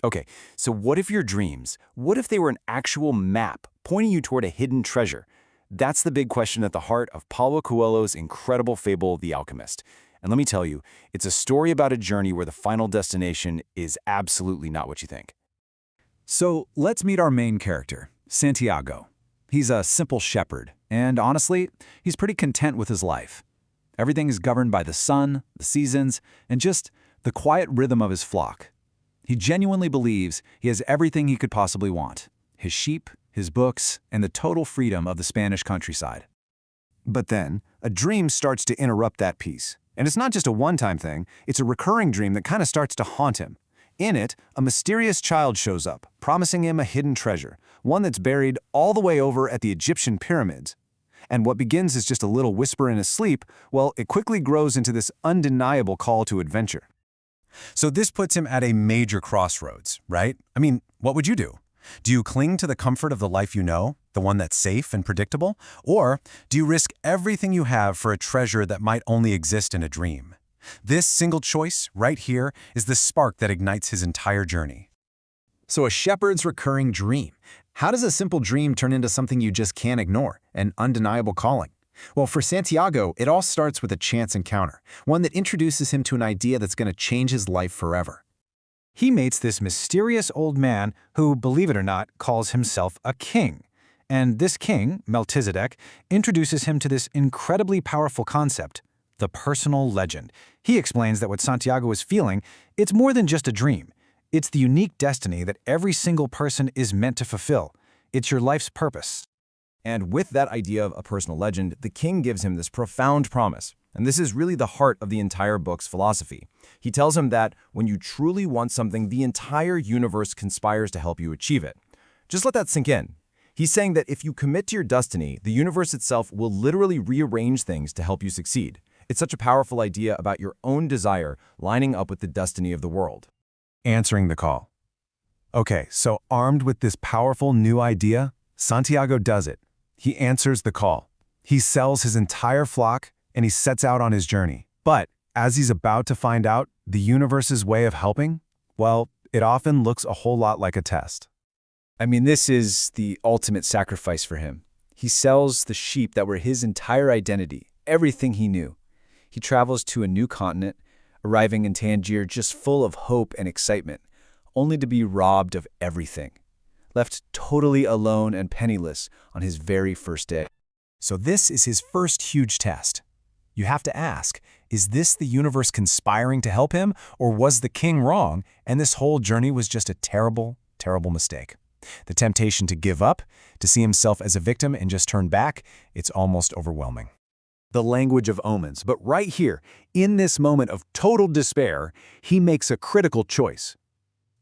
Okay, so what if your dreams, what if they were an actual map pointing you toward a hidden treasure? That's the big question at the heart of Paulo Coelho's incredible fable, The Alchemist. And let me tell you, it's a story about a journey where the final destination is absolutely not what you think. So let's meet our main character, Santiago. He's a simple shepherd, and honestly, he's pretty content with his life. Everything is governed by the sun, the seasons, and just the quiet rhythm of his flock. He genuinely believes he has everything he could possibly want: his sheep, his books, and the total freedom of the Spanish countryside. But then, a dream starts to interrupt that peace. And it's not just a one-time thing, it's a recurring dream that kind of starts to haunt him. In it, a mysterious child shows up, promising him a hidden treasure, one that's buried all the way over at the Egyptian pyramids. And what begins as just a little whisper in his sleep, well, it quickly grows into this undeniable call to adventure. So this puts him at a major crossroads, right? I mean, what would you do? Do you cling to the comfort of the life you know, the one that's safe and predictable? Or do you risk everything you have for a treasure that might only exist in a dream? This single choice, right here, is the spark that ignites his entire journey. So a shepherd's recurring dream. How does a simple dream turn into something you just can't ignore, an undeniable calling? Well, for Santiago, it all starts with a chance encounter, one that introduces him to an idea that's going to change his life forever. He meets this mysterious old man who, believe it or not, calls himself a king. And this king, Melchizedek, introduces him to this incredibly powerful concept, the personal legend. He explains that what Santiago is feeling, it's more than just a dream. It's the unique destiny that every single person is meant to fulfill. It's your life's purpose. And with that idea of a personal legend, the king gives him this profound promise. And this is really the heart of the entire book's philosophy. He tells him that when you truly want something, the entire universe conspires to help you achieve it. Just let that sink in. He's saying that if you commit to your destiny, the universe itself will literally rearrange things to help you succeed. It's such a powerful idea about your own desire lining up with the destiny of the world. Answering the call. Okay, so armed with this powerful new idea, Santiago does it. He answers the call. He sells his entire flock, and he sets out on his journey. But as he's about to find out the universe's way of helping, well, it often looks a whole lot like a test. I mean, this is the ultimate sacrifice for him. He sells the sheep that were his entire identity, everything he knew. He travels to a new continent, arriving in Tangier just full of hope and excitement, only to be robbed of everything, left totally alone and penniless on his very first day. So this is his first huge test. You have to ask, is this the universe conspiring to help him, or was the king wrong, and this whole journey was just a terrible, terrible mistake? The temptation to give up, to see himself as a victim and just turn back, it's almost overwhelming. The language of omens, but right here, in this moment of total despair, he makes a critical choice.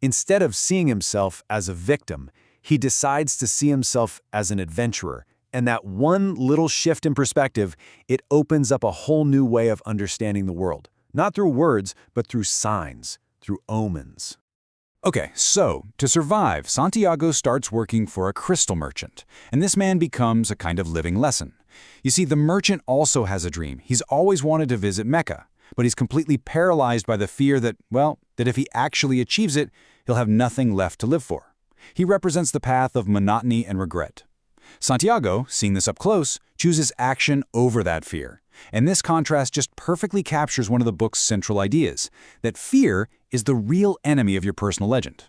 Instead of seeing himself as a victim, he decides to see himself as an adventurer. And that one little shift in perspective, it opens up a whole new way of understanding the world. Not through words, but through signs, through omens. Okay, so to survive, Santiago starts working for a crystal merchant, and this man becomes a kind of living lesson. You see, the merchant also has a dream. He's always wanted to visit Mecca, but he's completely paralyzed by the fear that, well, that if he actually achieves it, he'll have nothing left to live for. He represents the path of monotony and regret. Santiago, seeing this up close, chooses action over that fear. And this contrast just perfectly captures one of the book's central ideas, that fear is the real enemy of your personal legend.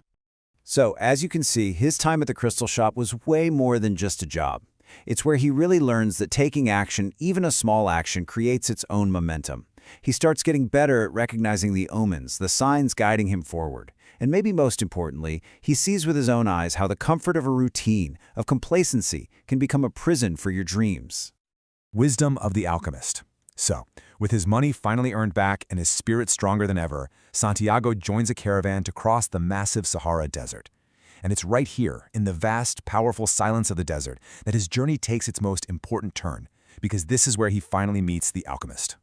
So, as you can see, his time at the crystal shop was way more than just a job. It's where he really learns that taking action, even a small action, creates its own momentum. He starts getting better at recognizing the omens, the signs guiding him forward. And maybe most importantly, he sees with his own eyes how the comfort of a routine, of complacency, can become a prison for your dreams. Wisdom of the alchemist. So, with his money finally earned back and his spirit stronger than ever, Santiago joins a caravan to cross the massive Sahara Desert. And it's right here, in the vast, powerful silence of the desert, that his journey takes its most important turn, because this is where he finally meets the alchemist.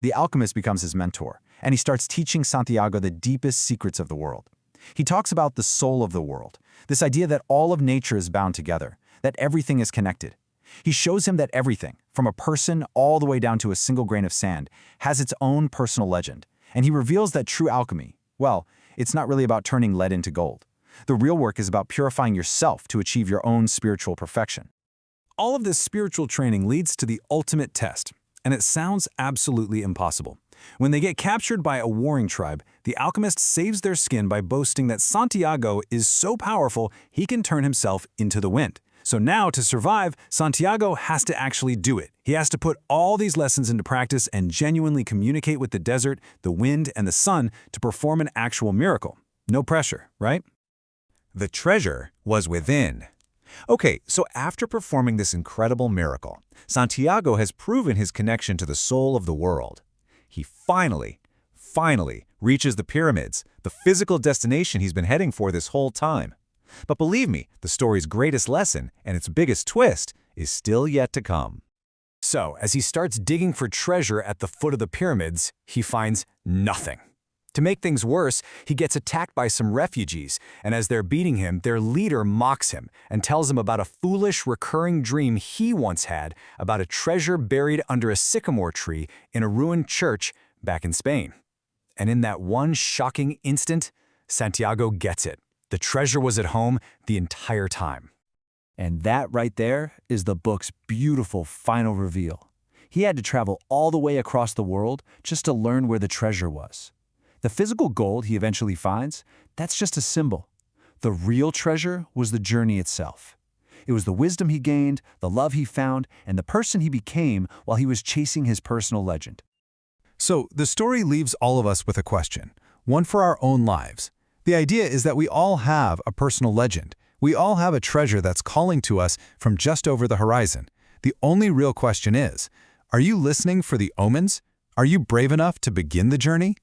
The alchemist becomes his mentor, and he starts teaching Santiago the deepest secrets of the world. He talks about the soul of the world, this idea that all of nature is bound together, that everything is connected. He shows him that everything, from a person all the way down to a single grain of sand, has its own personal legend, and he reveals that true alchemy, well, It's not really about turning lead into gold. The real work is about purifying yourself to achieve your own spiritual perfection. All of this spiritual training leads to the ultimate test, and it sounds absolutely impossible. When they get captured by a warring tribe, the alchemist saves their skin by boasting that Santiago is so powerful he can turn himself into the wind. So now, to survive, Santiago has to actually do it. He has to put all these lessons into practice and genuinely communicate with the desert, the wind, and the sun to perform an actual miracle. No pressure, right? The treasure was within. Okay, so after performing this incredible miracle, Santiago has proven his connection to the soul of the world. He finally reaches the pyramids, the physical destination he's been heading for this whole time. But believe me, the story's greatest lesson and its biggest twist is still yet to come. So, as he starts digging for treasure at the foot of the pyramids, he finds nothing. To make things worse, he gets attacked by some refugees, and as they're beating him, their leader mocks him and tells him about a foolish, recurring dream he once had about a treasure buried under a sycamore tree in a ruined church back in Spain. And in that one shocking instant, Santiago gets it. The treasure was at home the entire time. And that right there is the book's beautiful final reveal. He had to travel all the way across the world just to learn where the treasure was. The physical gold he eventually finds, that's just a symbol. The real treasure was the journey itself. It was the wisdom he gained, the love he found, and the person he became while he was chasing his personal legend. So the story leaves all of us with a question, one for our own lives. The idea is that we all have a personal legend. We all have a treasure that's calling to us from just over the horizon. The only real question is, are you listening for the omens? Are you brave enough to begin the journey?